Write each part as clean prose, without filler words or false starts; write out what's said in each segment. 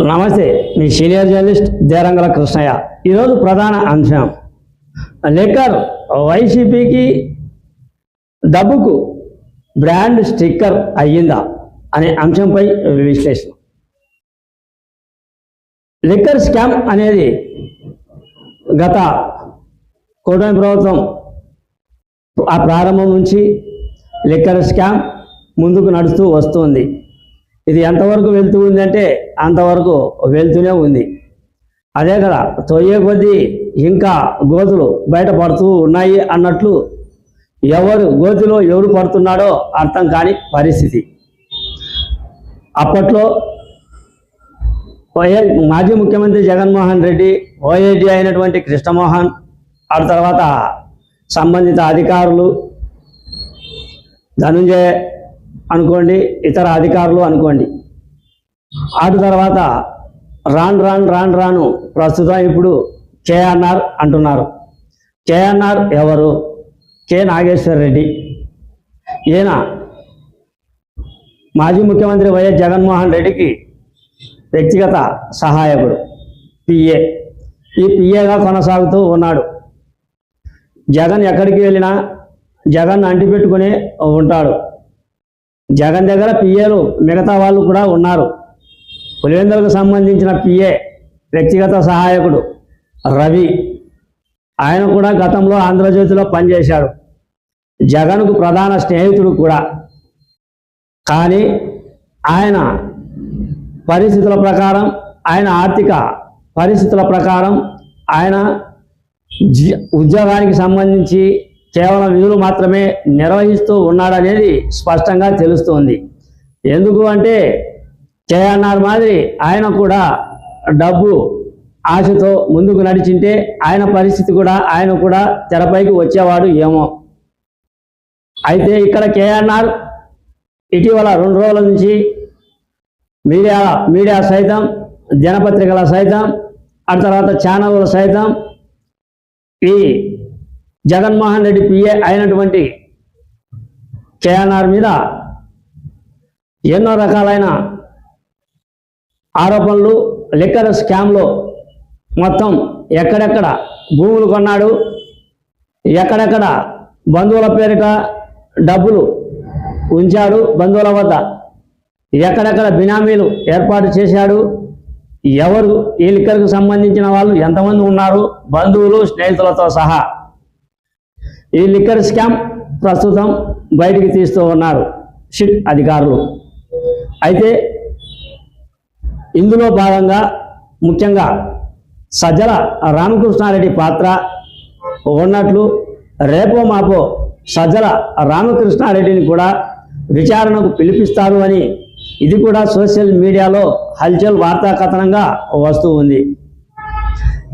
నమస్తే, మీ senior journalist దేరంగల Krishnaiah. ఈరోజు ప్రధాన అంశం లిక్కర్ వైసీపీకి డబ్బుకు బ్రాండ్ స్టిక్కర్ అయ్యిందా అనే అంశంపై విశ్లేషణ. లిక్కర్ స్కామ్ అనేది గత కూటమి ప్రభుత్వం ఆ ప్రారంభం నుంచి లిక్కర్ స్కామ్ ముందుకు నడుస్తూ వస్తుంది. ఇది ఎంతవరకు వెళ్తూ ఉందంటే అంతవరకు వెళ్తూనే ఉంది. అదే కదా తొయ్యే కొద్దీ ఇంకా గోతులు బయటపడుతూ ఉన్నాయి అన్నట్లు ఎవరు గోతిలో ఎవరు పడుతున్నాడో అర్థం కాని పరిస్థితి. అప్పట్లో మాజీ ముఖ్యమంత్రి జగన్మోహన్ రెడ్డి, ఓఏడీ అయినటువంటి కృష్ణమోహన్, ఆ తర్వాత సంబంధిత అధికారులు ధనుంజయ అనుకోండి, ఇతర అధికారులు అనుకోండి, అటు తర్వాత రాను ప్రస్తుతం ఇప్పుడు కేఎన్ఆర్ అంటున్నారు. కేఎన్ఆర్ ఎవరు? కె నాగేశ్వర రెడ్డి. ఈయన మాజీ ముఖ్యమంత్రి వైఎస్ జగన్మోహన్ రెడ్డికి వ్యక్తిగత సహాయకుడు, పిఏ. ఈ పిఏగా కొనసాగుతూ ఉన్నాడు. జగన్ ఎక్కడికి వెళ్ళినా జగన్ అంటిపెట్టుకునే ఉంటాడు. జగన్ దగ్గర పిఏలు మిగతా వాళ్ళు కూడా ఉన్నారు. పులివెందులకు సంబంధించిన పిఏ వ్యక్తిగత సహాయకుడు రవి, ఆయన కూడా గతంలో ఆంధ్రజ్యోతిలో పనిచేశాడు. జగన్కు ప్రధాన స్నేహితుడు కూడా. కానీ ఆయన పరిస్థితుల ప్రకారం, ఆయన ఆర్థిక పరిస్థితుల ప్రకారం ఆయన ఉద్యోగానికి సంబంధించి కేవలం విధులు మాత్రమే నిర్వహిస్తూ ఉన్నాడనేది స్పష్టంగా తెలుస్తోంది. ఎందుకు అంటే కేఎన్ఆర్ మాదిరి ఆయన కూడా డబ్బు ఆశతో ముందుకు నడిచింటే ఆయన పరిస్థితి కూడా, ఆయన కూడా తెరపైకి వచ్చేవాడు ఏమో. అయితే ఇక్కడ కేఎన్ఆర్ ఇటీవల 2 రోజుల నుంచి మీడియా సైతం, దినపత్రికల సైతం, ఆ తర్వాత ఛానళ్ళ సైతం ఈ జగన్మోహన్ రెడ్డి పిఏ అయినటువంటి కేఎన్ఆర్ మీద ఎన్నో రకాలైన ఆరోపణలు, లిక్కర్ స్కామ్లో మొత్తం ఎక్కడెక్కడ భూములు కొన్నాడు, ఎక్కడెక్కడ బంధువుల పేరిట డబ్బులు ఉంచాడు, బంధువుల వద్ద ఎక్కడెక్కడ బినామీలు ఏర్పాటు చేశాడు, ఎవరు ఈ లిక్కర్కు సంబంధించిన వాళ్ళు ఎంతమంది ఉన్నారు, బంధువులు స్నేహితులతో సహా ఈ లిక్కర్ స్కామ్ ప్రస్తుతం బయటికి తీస్తూ ఉన్నారు సిట్ అధికారులు. అయితే ఇందులో భాగంగా ముఖ్యంగా సజ్జల రామకృష్ణారెడ్డి పాత్ర ఉన్నట్లు రేపో మాపో సజ్జల రామకృష్ణారెడ్డిని కూడా విచారణకు పిలిపిస్తారు అని ఇది కూడా సోషల్ మీడియాలో హల్చల్ వార్తా కథనంగా వస్తూ ఉంది.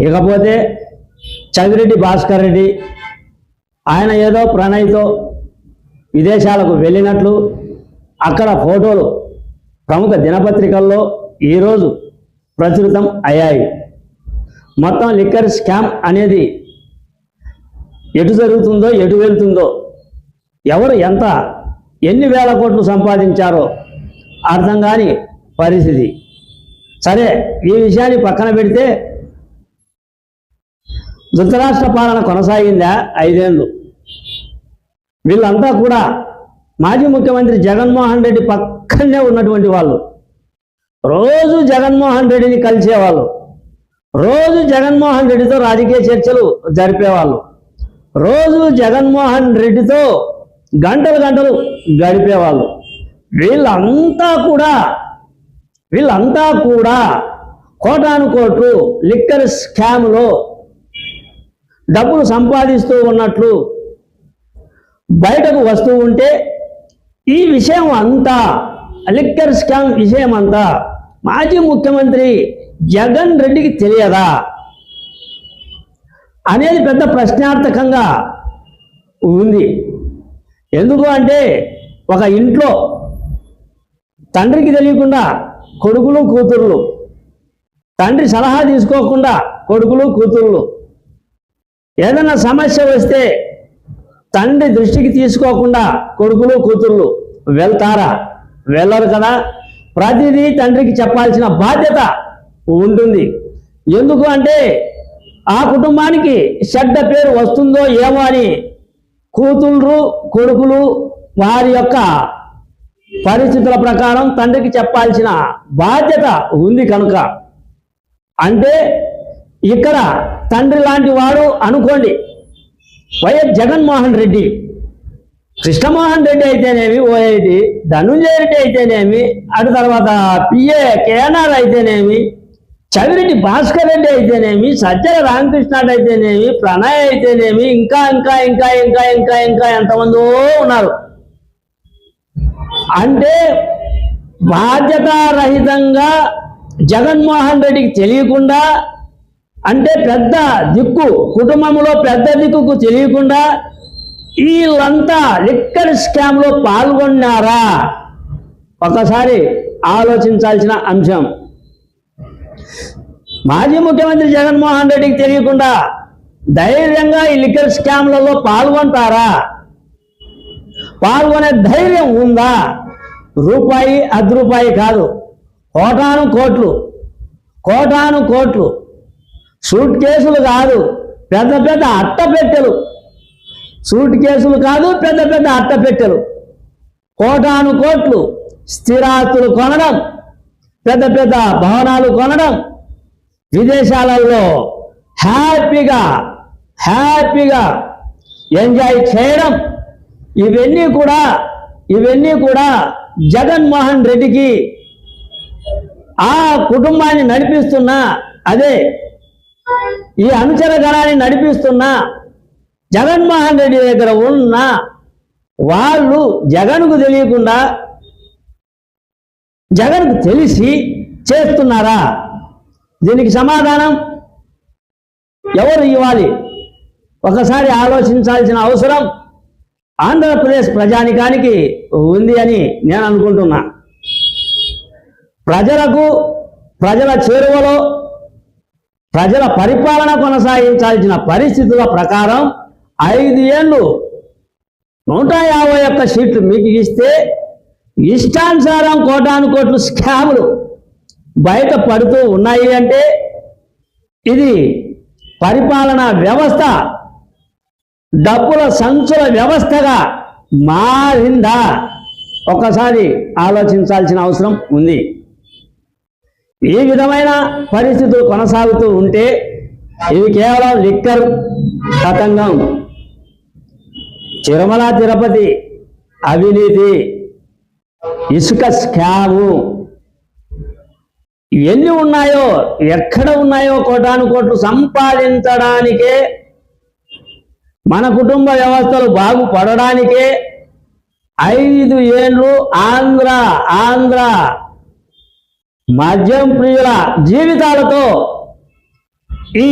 ఇకపోతే చంద్రెడ్డి భాస్కర్ రెడ్డి, ఆయన ఏదో ప్రణయ్తో విదేశాలకు వెళ్ళినట్లు అక్కడ ఫోటోలు ప్రముఖ దినపత్రికల్లో ఈరోజు ప్రచురితం అయ్యాయి. మొత్తం లిక్కర్ స్కామ్ అనేది ఎటు జరుగుతుందో, ఎటు వెళ్తుందో, ఎవరు ఎన్ని వేల కోట్లు సంపాదించారో అర్థం కాని పరిస్థితి. సరే, ఈ విషయాన్ని పక్కన పెడితే ధృతరాష్ట్ర పాలన కొనసాగిందా 5 ఏళ్ళు? వీళ్ళంతా కూడా మాజీ ముఖ్యమంత్రి జగన్మోహన్ రెడ్డి పక్కనే ఉన్నటువంటి వాళ్ళు. రోజు జగన్మోహన్ రెడ్డిని కలిసేవాళ్ళు, రోజు జగన్మోహన్ రెడ్డితో రాజకీయ చర్చలు జరిపేవాళ్ళు, రోజు జగన్మోహన్ రెడ్డితో గంటలు గడిపేవాళ్ళు. వీళ్ళంతా కూడా కోటాను కోట్లు లిక్కర్ స్కామ్లో డబ్బులు సంపాదిస్తూ ఉన్నట్లు బయటకు వస్తూ ఉంటే ఈ విషయం అంతా, లిక్కర్ స్కామ్ విషయం అంతా మాజీ ముఖ్యమంత్రి జగన్ రెడ్డికి తెలియదా అనేది పెద్ద ప్రశ్నార్థకంగా ఉంది. ఎందుకు అంటే ఒక ఇంట్లో తండ్రికి తెలియకుండా కొడుకులు కూతుర్లు, తండ్రి సలహా తీసుకోకుండా కొడుకులు కూతుర్లు, ఏదైనా సమస్య వస్తే తండ్రి దృష్టికి తీసుకోకుండా కొడుకులు కూతుర్లు వెళ్తారా? వెళ్ళరు కదా. ప్రతిదీ తండ్రికి చెప్పాల్సిన బాధ్యత ఉంటుంది. ఎందుకు అంటే ఆ కుటుంబానికి చెడ్డ పేరు వస్తుందో ఏమో అని కూతుళ్ళు కొడుకులు వారి యొక్క పరిస్థితుల ప్రకారం తండ్రికి చెప్పాల్సిన బాధ్యత ఉంది కనుక. అంటే ఇక్కడ తండ్రి లాంటి వాడు అనుకోండి వైఎస్ జగన్మోహన్ రెడ్డి, కృష్ణమోహన్ రెడ్డి అయితేనేమి ఓఐటి, ధనుంజయ రెడ్డి అయితేనేమి, అటు తర్వాత పిఏ కేఎన్ఆర్ అయితేనేమి, చవిరెడ్డి భాస్కర్ రెడ్డి అయితేనేమి, సజ్జల రామకృష్ణాడు అయితేనేమి, ప్రణయ్ అయితేనేమి, ఇంకా ఇంకా ఇంకా ఇంకా ఇంకా ఇంకా ఎంతమందో ఉన్నారు. అంటే బాధ్యతారహితంగా జగన్మోహన్ రెడ్డికి తెలియకుండా, అంటే పెద్ద దిక్కు కుటుంబంలో పెద్ద దిక్కుకు తెలియకుండా వీళ్ళంతా లిక్కర్ స్కామ్లో పాల్గొన్నారా? ఒకసారి ఆలోచించాల్సిన అంశం. మాజీ ముఖ్యమంత్రి జగన్మోహన్ రెడ్డికి తెలియకుండా ధైర్యంగా ఈ లిక్కర్ స్కామ్లలో పాల్గొంటారా? పాల్గొనే ధైర్యం ఉందా? రూపాయి అర్ధ రూపాయి కాదు, కోటాను కోట్లు, కోటాను కోట్లు, సూట్ కేసులు కాదు, పెద్ద పెద్ద అట్టపెట్టెలు, సూట్ కేసులు కాదు, పెద్ద పెద్ద అట్టపెట్టెలు, కోటాను కోట్లు స్థిరాస్తులు కొనడం, పెద్ద పెద్ద భవనాలు కొనడం, విదేశాలలో హ్యాపీగా ఎంజాయ్ చేయడం, ఇవన్నీ కూడా జగన్మోహన్ రెడ్డికి ఆ కుటుంబాన్ని నడిపిస్తున్న, అదే ఈ అనుచర గణాన్ని నడిపిస్తున్న జగన్మోహన్ రెడ్డి దగ్గర ఉన్న వాళ్ళు జగన్కు తెలియకుండా జగన్కు తెలిసి చేస్తున్నారా? దీనికి సమాధానం ఎవరు ఇవ్వాలి? ఒకసారి ఆలోచించాల్సిన అవసరం ఆంధ్రప్రదేశ్ ప్రజానికానికి ఉంది అని నేను అనుకుంటున్నా. ప్రజల చేరువలో ప్రజల పరిపాలన కొనసాగించాల్సిన పరిస్థితుల ప్రకారం 5 ఏళ్ళు 151 సీట్లు మీకు ఇస్తే ఇష్టానుసారం కోటాను కోట్లు స్కాములు బయట పడుతూ ఉన్నాయి అంటే ఇది పరిపాలనా వ్యవస్థ డబ్బుల సంచుల వ్యవస్థగా మారిందా? ఒకసారి ఆలోచించాల్సిన అవసరం ఉంది. ఈ విధమైన పరిస్థితులు కొనసాగుతూ ఉంటే ఇవి కేవలం లిక్కర్ తతంగం, తిరుమల తిరుపతి అవినీతి, ఇసుక స్కాము ఎన్ని ఉన్నాయో, ఎక్కడ ఉన్నాయో కోటాను కోట్లు సంపాదించడానికే, మన కుటుంబ వ్యవస్థలు బాగుపడడానికే 5 ఏళ్ళు ఆంధ్ర మద్యం ప్రియుల జీవితాలతో ఈ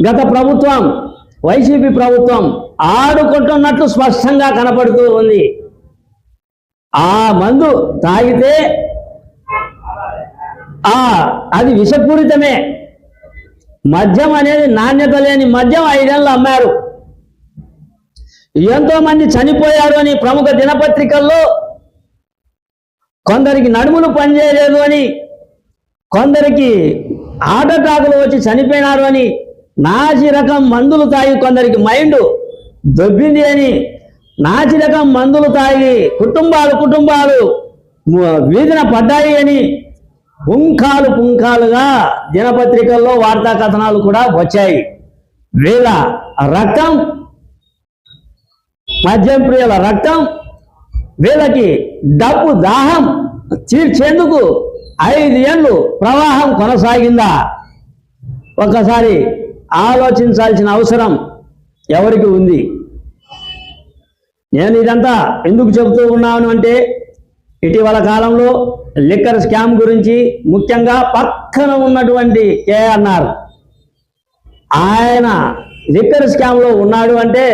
గత ప్రభుత్వం, వైసీపీ ప్రభుత్వం ఆడుకుంటున్నట్లు స్పష్టంగా కనపడుతూ ఉంది. ఆ మందు తాగితే అది విషపూరితమే. మద్యం అనేది నాణ్యత లేని మద్యం 5 ఏళ్ళు అమ్మారు. ఎంతో మంది చనిపోయారు అని ప్రముఖ దినపత్రికల్లో, కొందరికి నడుములు పనిచేయలేదు అని, కొందరికి హార్ట్ అటాకులు వచ్చి చనిపోయినారు అని, నాసి రకం మందులు తాగి కొందరికి మైండ్ దొబ్బింది అని, నాసి రకం మందులు తాగి కుటుంబాలు వీధిన పడ్డాయి అని పుంఖాలుగా దినపత్రికల్లో వార్తా కథనాలు కూడా వచ్చాయి. వీళ్ళ రక్తం, మద్యం ప్రియుల రక్తం, వీళ్ళకి డబ్బు దాహం తీర్చేందుకు 5 ఏళ్ళు ప్రవాహం కొనసాగిందా? ఒకసారి ఆలోచించాల్సిన అవసరం ఎవరికి ఉంది? నేను ఇదంతా ఎందుకు చెబుతూ ఉన్నాను అంటే, ఇటీవల కాలంలో లిక్కర్ స్కామ్ గురించి, ముఖ్యంగా పక్కన ఉన్నటువంటి కేఎన్ఆర్, ఆయన లిక్కర్ స్కామ్లో ఉన్నాడు అంటే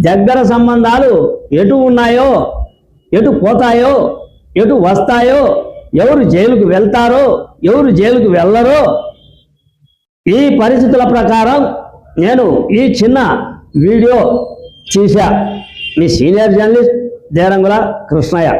దగ్గర సంబంధాలు ఎటు ఉన్నాయో, ఎటు పోతాయో, ఎటు వస్తాయో, ఎవరు జైలుకు వెళ్తారో, ఎవరు జైలుకు వెళ్ళరో, ఈ పరిస్థితుల ప్రకారం నేను ఈ చిన్న వీడియో చేశా. మీ సీనియర్ జర్నలిస్ట్ దేరంగుల కృష్ణయ్య.